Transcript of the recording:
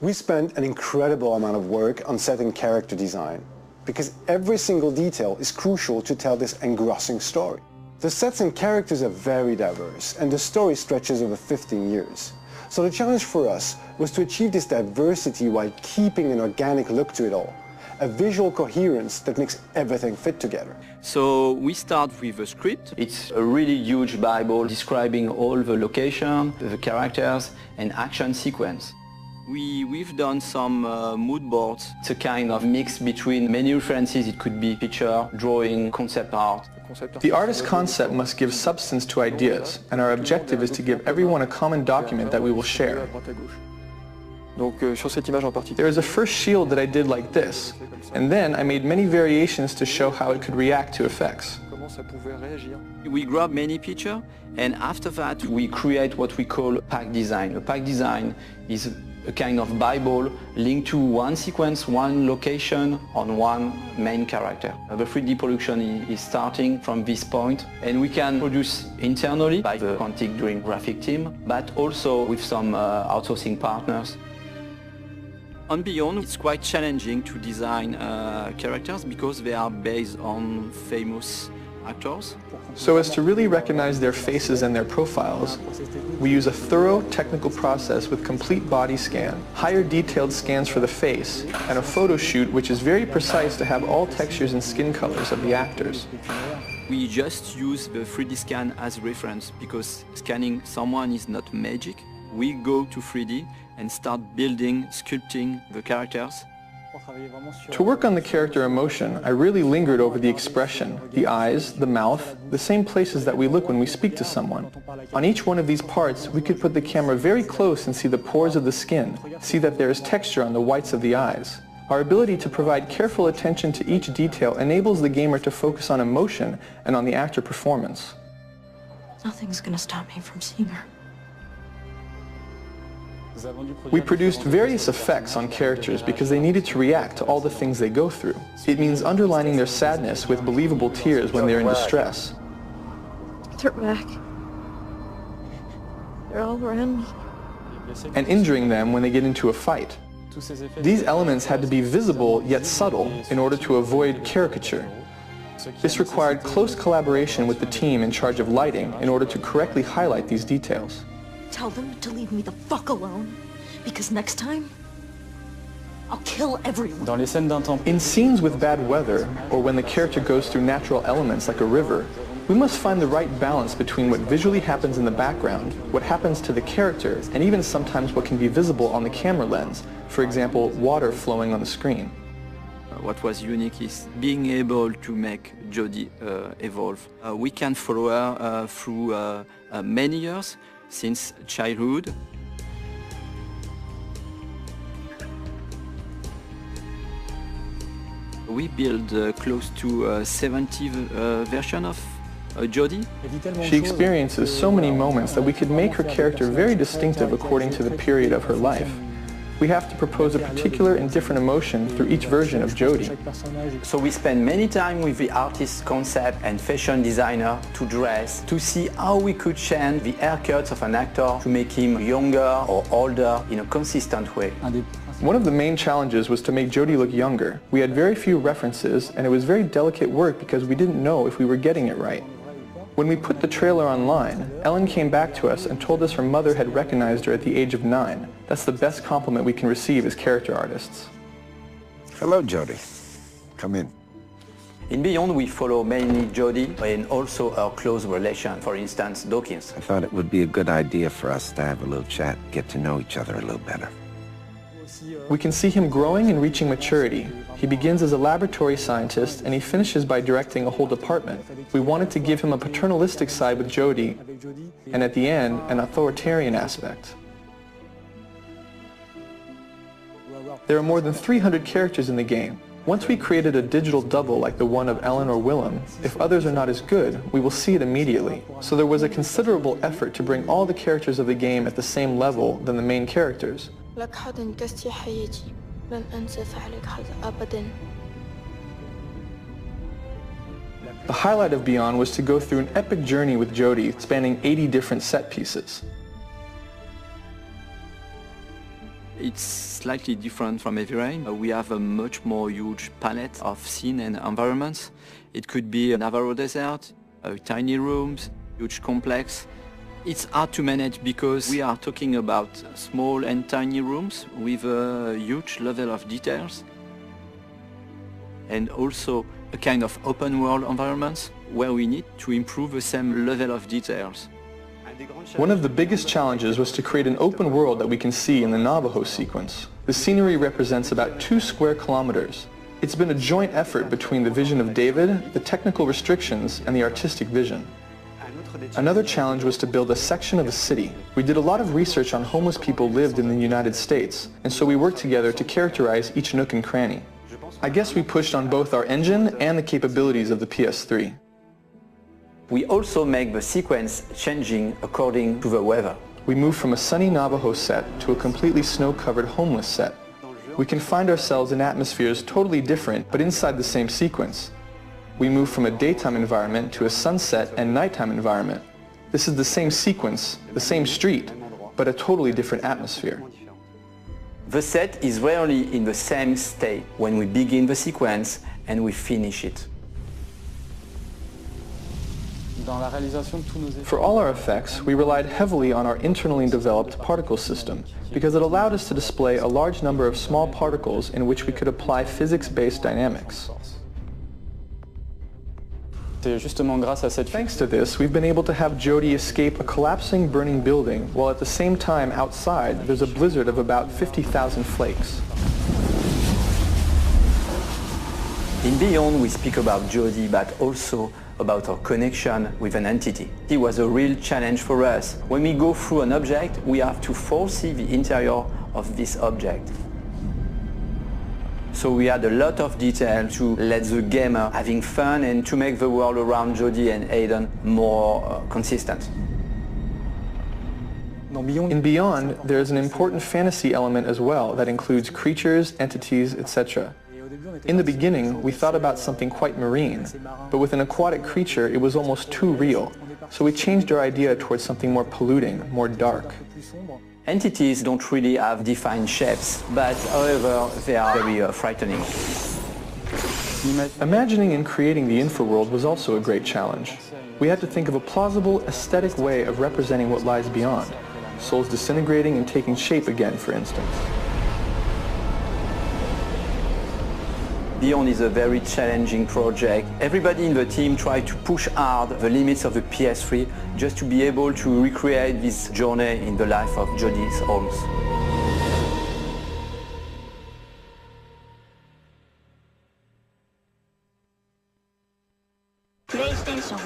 We spent an incredible amount of work on set and character design, because every single detail is crucial to tell this engrossing story. The sets and characters are very diverse, and the story stretches over 15 years. So the challenge for us was to achieve this diversity while keeping an organic look to it all, a visual coherence that makes everything fit together. So we start with a script. It's a really huge Bible describing all the location, the characters, and action sequence. We've done some mood boards. It's a kind of mix between many references. It could be picture, drawing, concept art. The artist's concept must give substance to ideas, and our objective is to give everyone a common document that we will share. There is a first shield that I did like this, and then I made many variations to show how it could react to effects. We grab many pictures, and after that we create what we call pack design. A pack design is a kind of Bible linked to one sequence, one location on one main character. The 3D production is starting from this point, and we can produce internally by the Quantic Dream graphic team, but also with some outsourcing partners. On Beyond, it's quite challenging to design characters because they are based on famous actors. So as to really recognize their faces and their profiles, we use a thorough technical process with complete body scan, higher detailed scans for the face, and a photo shoot which is very precise to have all textures and skin colors of the actors. We just use the 3D scan as reference because scanning someone is not magic. We go to 3D and start building, sculpting the characters. To work on the character emotion, I really lingered over the expression, the eyes, the mouth, the same places that we look when we speak to someone. On each one of these parts, we could put the camera very close and see the pores of the skin, see that there is texture on the whites of the eyes. Our ability to provide careful attention to each detail enables the gamer to focus on emotion and on the actor performance. Nothing's gonna stop me from seeing her. We produced various effects on characters because they needed to react to all the things they go through. It means underlining their sadness with believable tears when they're in distress. They're back. They're all around me. And injuring them when they get into a fight. These elements had to be visible yet subtle in order to avoid caricature. This required close collaboration with the team in charge of lighting in order to correctly highlight these details. Tell them to leave me the fuck alone, because next time, I'll kill everyone. In scenes with bad weather, or when the character goes through natural elements like a river, we must find the right balance between what visually happens in the background, what happens to the character, and even sometimes what can be visible on the camera lens, for example, water flowing on the screen. What was unique is being able to make Jodie evolve. We can follow her through many years, since childhood. We build close to 70 versions of Jodie. She experiences so many moments that we could make her character very distinctive according to the period of her life. We have to propose a particular and different emotion through each version of Jodie. So we spend many time with the artist's concept and fashion designer to dress, to see how we could change the haircuts of an actor to make him younger or older in a consistent way. One of the main challenges was to make Jodie look younger. We had very few references, and it was very delicate work because we didn't know if we were getting it right. When we put the trailer online, Ellen came back to us and told us her mother had recognized her at the age of 9. That's the best compliment we can receive as character artists. Hello, Jodie. Come in. In Beyond, we follow mainly Jodie and also our close relation, for instance, Dawkins. I thought it would be a good idea for us to have a little chat, get to know each other a little better. We can see him growing and reaching maturity. He begins as a laboratory scientist and he finishes by directing a whole department. We wanted to give him a paternalistic side with Jodie, and at the end, an authoritarian aspect. There are more than 300 characters in the game. Once we created a digital double like the one of Ellen or Willem, if others are not as good, we will see it immediately. So there was a considerable effort to bring all the characters of the game at the same level than the main characters. The highlight of Beyond was to go through an epic journey with Jodie, spanning 80 different set pieces. It's slightly different from Heavy Rain. We have a much more huge palette of scene and environments. It could be a Navarro desert, tiny rooms, huge complex. It's hard to manage because we are talking about small and tiny rooms with a huge level of details, and also a kind of open world environments where we need to improve the same level of details. One of the biggest challenges was to create an open world that we can see in the Navajo sequence. The scenery represents about 2 square kilometers. It's been a joint effort between the vision of David, the technical restrictions, and the artistic vision. Another challenge was to build a section of a city. We did a lot of research on homeless people lived in the United States, and so we worked together to characterize each nook and cranny. I guess we pushed on both our engine and the capabilities of the PS3. We also make the sequence changing according to the weather. We moved from a sunny Navajo set to a completely snow-covered homeless set. We can find ourselves in atmospheres totally different, but inside the same sequence. We moved from a daytime environment to a sunset and nighttime environment. This is the same sequence, the same street, but a totally different atmosphere. The set is rarely in the same state when we begin the sequence and we finish it. For all our effects, we relied heavily on our internally developed particle system because it allowed us to display a large number of small particles in which we could apply physics-based dynamics. Thanks to this, we've been able to have Jodie escape a collapsing, burning building, while at the same time outside there's a blizzard of about 50,000 flakes. In Beyond, we speak about Jodie, but also about our connection with an entity. It was a real challenge for us. When we go through an object, we have to foresee the interior of this object. So we had a lot of detail to let the gamer having fun and to make the world around Jodie and Aiden more consistent. In Beyond, there is an important fantasy element as well that includes creatures, entities, etc. In the beginning, we thought about something quite marine, but with an aquatic creature, it was almost too real. So we changed our idea towards something more polluting, more dark. Entities don't really have defined shapes, but however, they are very frightening. Imagining and creating the infraworld was also a great challenge. We had to think of a plausible, aesthetic way of representing what lies beyond. Souls disintegrating and taking shape again, for instance. Beyond is a very challenging project. Everybody in the team tried to push hard the limits of the PS3 just to be able to recreate this journey in the life of Jodie Holmes. PlayStation